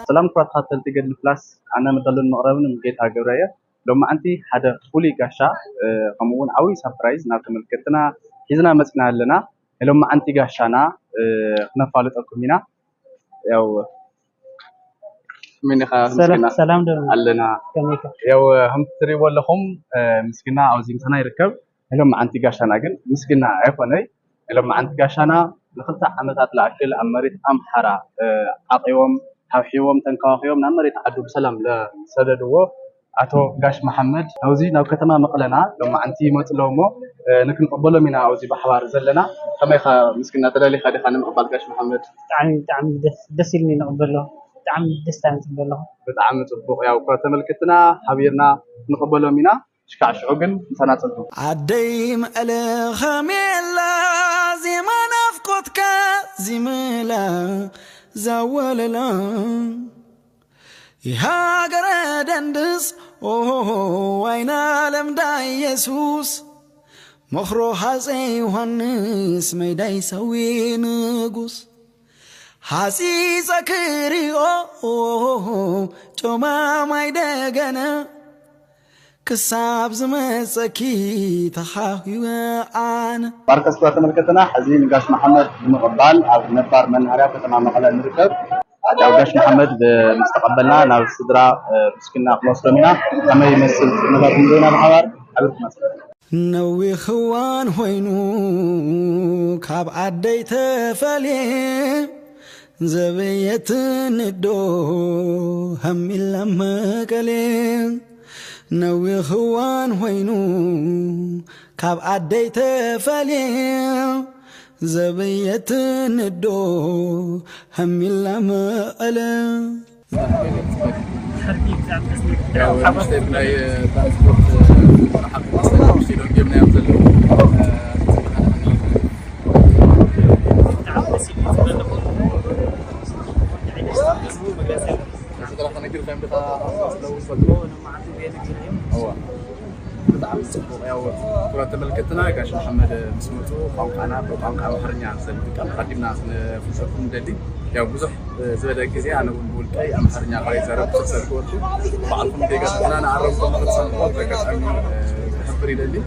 سلام كرات خاطر تيجي الفلاس أنا مدلل المقربين من جيت هاجرية لما أنتي حدا فولي قاشا قمون عوي سبرايز ناكم الكتنا إذا مسنا لنا لما أنتي قاشانا نفعلت أكمينا أو من خا سلام لنا أو هم تري ولا هم مسكنا أو زين سنا يركب لما أنتي قاشانا جن مسكنا عفوني لما أنتي قاشانا لخلت عمتات الأكل أمريت أمحرة عطيهم حوحيوم تنكاخيوم نمرت عدو بسلام لسددوه عتو قاش محمد أوزي ناو كتما مقلنا لما أنتي مطلومو نكن قبله منا أوزي بحوار زلنا كما يخا مسكنا تلالي خادي خانم قبل قاش محمد تعم دسيلني نقبله تعم دستان نقبله بتعم تطبق يا وكرة ملكتنا حبيرنا نقبله منا شكع شعوقن سنة تطبق عديم ألا خميلا زي ما نفقدك زميلا زوال لا يهاجر دندس وين عالم دا يسوس مخرو حسي يوحنس ميداي سوي نغوس حسي زكري جوما مايدغنا كساب زمسكي تخاوي عن باركس كوات ملكتنا حزين قاش محمد مقبال او نفار من هريا كتما مقلا نركب او قاش محمد مستقبلنا ناو الصدرا مسكنا خلصنا كما يمثل نبات مدينة الحوار حبيب مصر نوي خوان وينو كاب عدي تفالي زبيت ندو هم لما قليل نوي خوان وينو كاب عدي تفالي زبيت ندو هم لما قليل كرات ملكتنا قاش محمد مسموتو قانقانا بقانقا محرنيا سنتقام قدمنا فسكم دلي يا بزح زبده غزي انا بولقاي امحرنيا قاي زرب تسرقوتو بعلكم ديغاتنا انا عرفكم مقصن تركاتني خبري دلي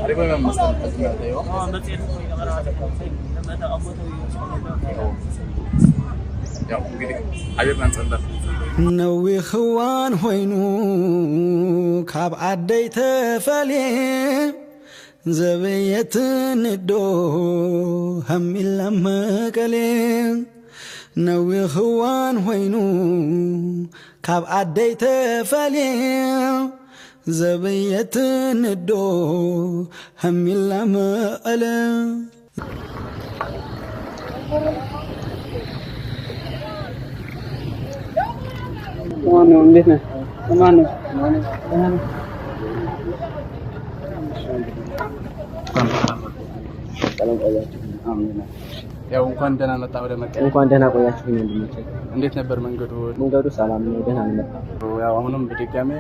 اريبا ما مستنحزنا دايو بصير قرات لما دا ابوتو يا انغدي حبيبنا نصدق نوي خوان وينو كاب عدي تفالي زبيت ندو هم لما قليل نوي خوان وينو كاب عدي تفالي زبيت ندو هم لما قليل كمان عندنا كمان سلام عليكم آمين ያው እንኳን ደህና መጣ ወደ መቀሌ እንኳን ደህና ቆያችሁ ወንድሞቼ እንዴት ነበር መንገዱ ሰላም ነው ደህና መጣ ያው አሁንም በድጋሜ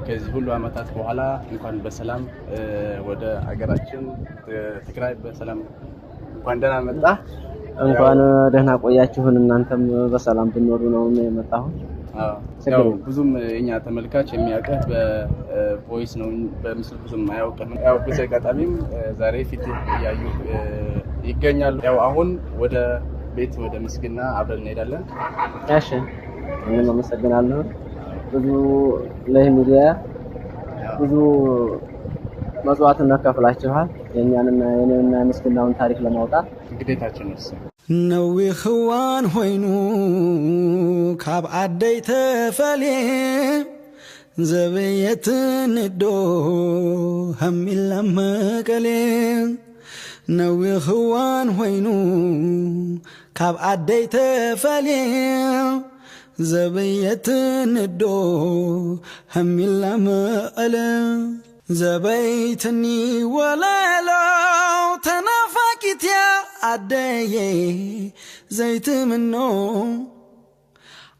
ከዚህ ሁሉ አመታት በኋላ እንኳን በሰላም ወደ ሀገራችን ትግራይ በሰላም እንኳን ደህና መጣ እንኳን ደህና ቆያችሁን እናንተም በሰላም ብትኖሩ ነው የመጣሁት ያው ብዙም እኛ ተመልካች የሚያቀህ በቮይስ ነው በምስል ብዙም አያውቅም ያው በተጋጣሚም ዛሬ ፊት ያዩ ይገኛሉ ያው አሁን ወደ ቤት ወደ ምስግና አብረን እንሄዳለን እሺ እኔም አመሰግናለሁ ብዙ ለሚዲያ ብዙ መስዋዕትነት ከፍላችኋል የኛንና ምስግናውን ታሪክ ለማውጣት ግዴታችን ነው نوي خوان وينو كاب عدي تفالي زبيت ندو هم لما قليل نوي خوان وينو كاب عدي تفالي زبيت ندو هم لما قليل زبيتني ولا لو تنافكت يا عدي زيت منو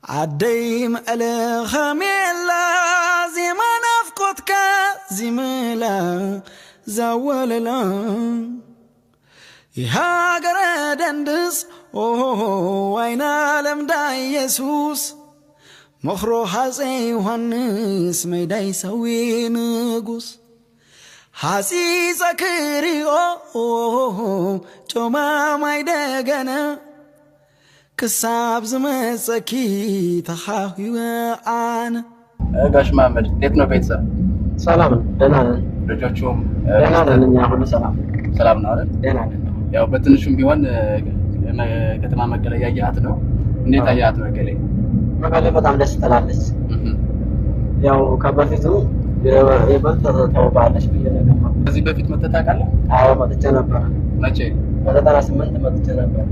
عدي مقلا خميلا زي ما نفقدك زميلا زوال لا የሀገረ ደንድስ ወይና ለምዳ ኢየሱስ መኽሮ ሐፄ ዮሐንስ መይዳይ ሰዊ ንጉስ ሐጺጸ ክሪኦ ጮማ ማይደገነ ክሳብ ዝመጸኪ ተኻሂወ አነ ጋሽ መሐመድ እንዴት ነው ቤተሰብ? ሰላም ነው። ደህና ነን። ልጆቹም ደህና ነን። እኛ ሁሉ ሰላም ሰላም ነው አይደል? ደህና ነን። ያው በትንሹም ቢሆን ከተማ መቀሌ ያያት ነው። እንዴት አያት መቀሌ? መቀሌ በጣም ደስ ትላለች። ያው ከበፊቱ የበለጠ ተውባለች ብዬ ነገር ነው። ከዚህ በፊት መጥተህ ታውቃለህ? አዎ መጥቼ ነበር። መቼ? በ98 መጥቼ ነበር።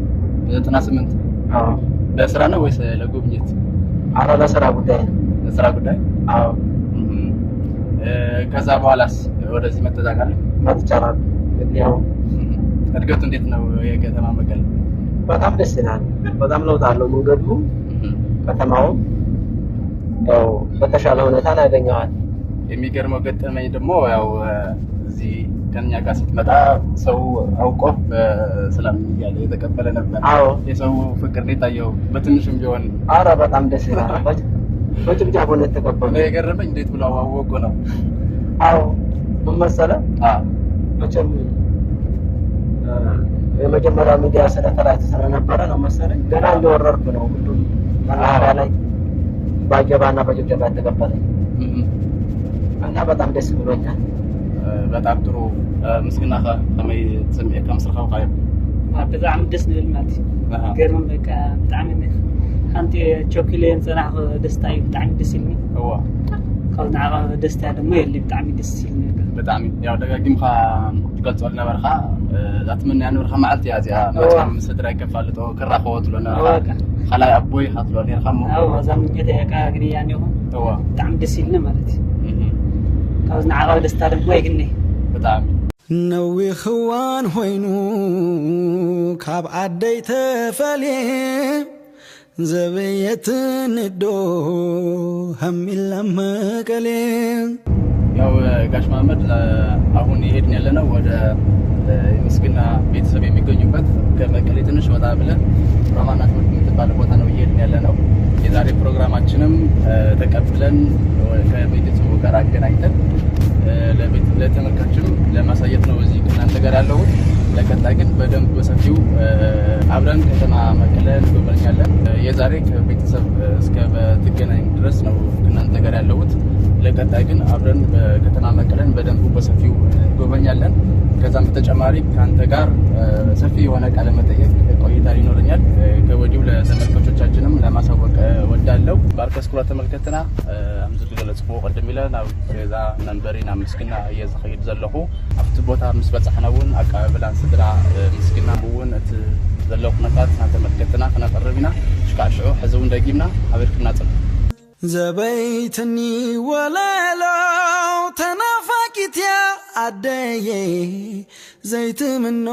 በ98? አዎ። ለስራ ነው ወይስ ለጉብኝት? አረ ለስራ ጉዳይ ነው። ለስራ ጉዳይ? አዎ። ከዛ በኋላስ ወደዚህ መጥተህ ታውቃለህ? መጥቻለሁ። ያው እድገቱ እንዴት ነው የከተማ መቀሌ? በጣም ደስ ይላል። በጣም ለውጥ አለው መንገዱ፣ ከተማው ያው በተሻለ ሁኔታ ላይ ያገኘዋል። የሚገርመው ገጠመኝ ደግሞ ያው እዚህ ከኛ ጋር ስትመጣ ሰው አውቆ በሰላም እያለ የተቀበለ ነበር። አዎ የሰው ፍቅር ነው የታየው በትንሹም ቢሆን። አረ በጣም ደስ ይላል። በጭብጨባ ነው የተቀበለው። ነው የገረመኝ እንዴት ብለው አወቁ ነው። አዎ ምን መሰለህ? መቼም የመጀመሪያ ሚዲያ ስለተራጭ ስለነበረ ነው መሰለኝ ገና እንደወረድኩ ነው ሁሉም መናኸሪያ ላይ ባጀባና በጭብጨባ የተቀበለኝ እና በጣም ደስ ብሎኛል። በጣም ጥሩ ምስግና ከመይ ተሰሚዕ ከምስርኻው ካየ በጣም ደስ ንብል ማለት ገርም በቃ በጣም አንተ ቾክሌት ጽናህ ደስታይ በጣም ደስ ይልኒ هو ካብና ደስታ ደግሞ የለ በጣም ደስ ይልኒ በጣም ያው ደጋግምካ ትገልጸልና በርኻ ዛትመን ያን በርኻ ማዓልቲ ያዚያ ማጥም ስድራ ይከፋልጦ ክራኸወት ለና خلاي ابوي خاطلو ليرخمو አዎ ዛም ገደቃ ግኒ ያን ይሁን هو በጣም ደስ ይልኒ ማለት ካብና ዓቃብ ደስታ ደግሞ ይግኒ በጣም ነዊ ኽዋን ሆይኑ ካብ ዓደይ ተፈልየ ዘበየት ንዶ ሀሚላ መቀሌ ያው ጋሽ መሐመድ አሁን ይሄድን ያለነው ወደ ምስግና ቤተሰብ የሚገኙበት ከመቀሌ ትንሽ ወጣ ብለን ሮማናት የምትባል ቦታ ነው ይሄድን ያለነው። የዛሬ ፕሮግራማችንም ተቀብለን ከቤተሰቡ ጋር አገናኝተን ለተመልካችም ለማሳየት ነው እዚህ እናንተ ጋር ያለው። ለቀጣይ ግን በደንብ በሰፊው አብረን ከተማ መቀሌን እንጎበኛለን። የዛሬ ከቤተሰብ እስከ በትገናኝ ድረስ ነው እናንተ ጋር ያለው። ለቀጣይ ግን አብረን በከተማ መቀሌን በደንብ በሰፊው እንጎበኛለን። ከዛም በተጨማሪ ካንተ ጋር ሰፊ የሆነ ቃለ መጠይቅ ቆይታ ይኖርኛል። ከወዲሁ ለተመልካቾቻችንም ለማሳወቅ ወዳለው ባርከስ ኩራ ተመልከተና አምዝል ገለጽፎ ቀደም ኢለና ከዛ መንበሪና ምስግና እየዘኸይድ ዘለኹ ኣብቲ ቦታ ምስ በጻሕናውን አቀባበላን ስድራ ምስግና እውን እቲ ዘለኹ ነታት ተመልከተና ከነቀርብና ሽካሽዑ ሕዝውን ደጊምና አበርክና ጽፍ ዘበይትኒ ወላላው ተናፋቂትያ አደየ ዘይት ምኖ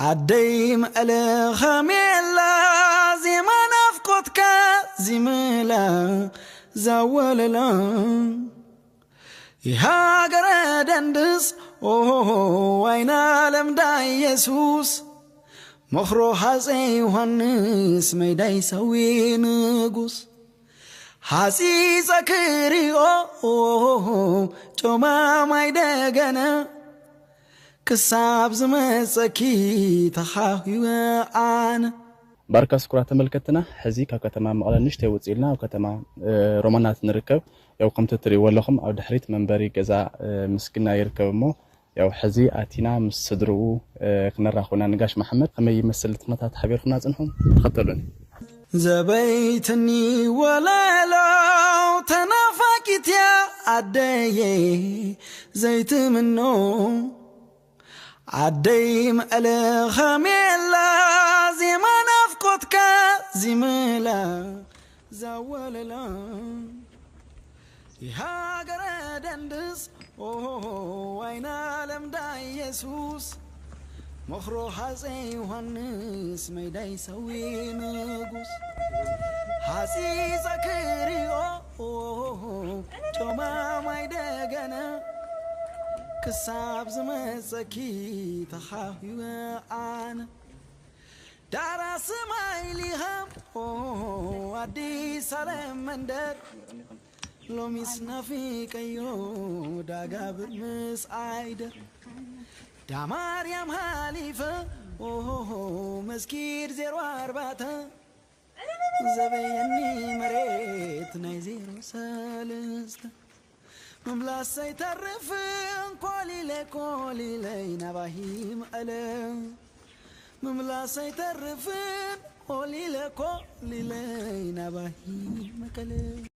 አደይ መቀለ ኸሜላ ዜማ ናፍቆትካ ዚምላ ዛወለላ የሀገረ ደንድስ ዋይና ለምዳ ኢየሱስ መኽሮ ሐፄ ዮሐንስ መይዳይ ሰዊ ንጉስ ሐጺጸ ክሪኦ ጮማ ማይደገነ ክሳብ ዝመጸኪ ተኻሂወ አነ ባርከስ ኩራ ተመልከተና ሕዚ ካብ ከተማ መቐለ ንሽተይ ወፂልና ኣብ ከተማ ሮማናት ንርከብ። ያው ከምቲ ትሪእዎ ኣለኹም ኣብ ድሕሪት መንበሪ ገዛ ምስግና ይርከብ እሞ ያው ሕዚ ኣቲና ምስ ስድርኡ ክነራኽብና ንጋሽ መሐመድ ከመይ ይመስል ትነታት ሓቢርኩና ጽንሑም ተኸተሉኒ። ዘበይትኒ ወላላው ተናፋቂትያ አደየ ዘይት ምኖ አደይ መቀለ ኸሜላ ዜማ ናፍቆትካ ዚምላ ዛወለላ የሀገረ ደንድስ ዋይና ለምዳ ኢየሱስ መኽሮ ሐፄ ዮሐንስ መይዳይ ሰዊ ንጉስ ሐጺጸ ክሪኦ ጮማ ማይደገነ كساب زمسكي تخاوي وعانا دارا سمايلي هم ودي سلام مندر لو ميسنا في كيو داقا بالمس عايدر دا مريم هاليفة مسكير 04 زبيني مريت ناي 03 مملاس يترفن كولي لي نباهيم ألم مملاس يترفن كولي لي نباهيم ألم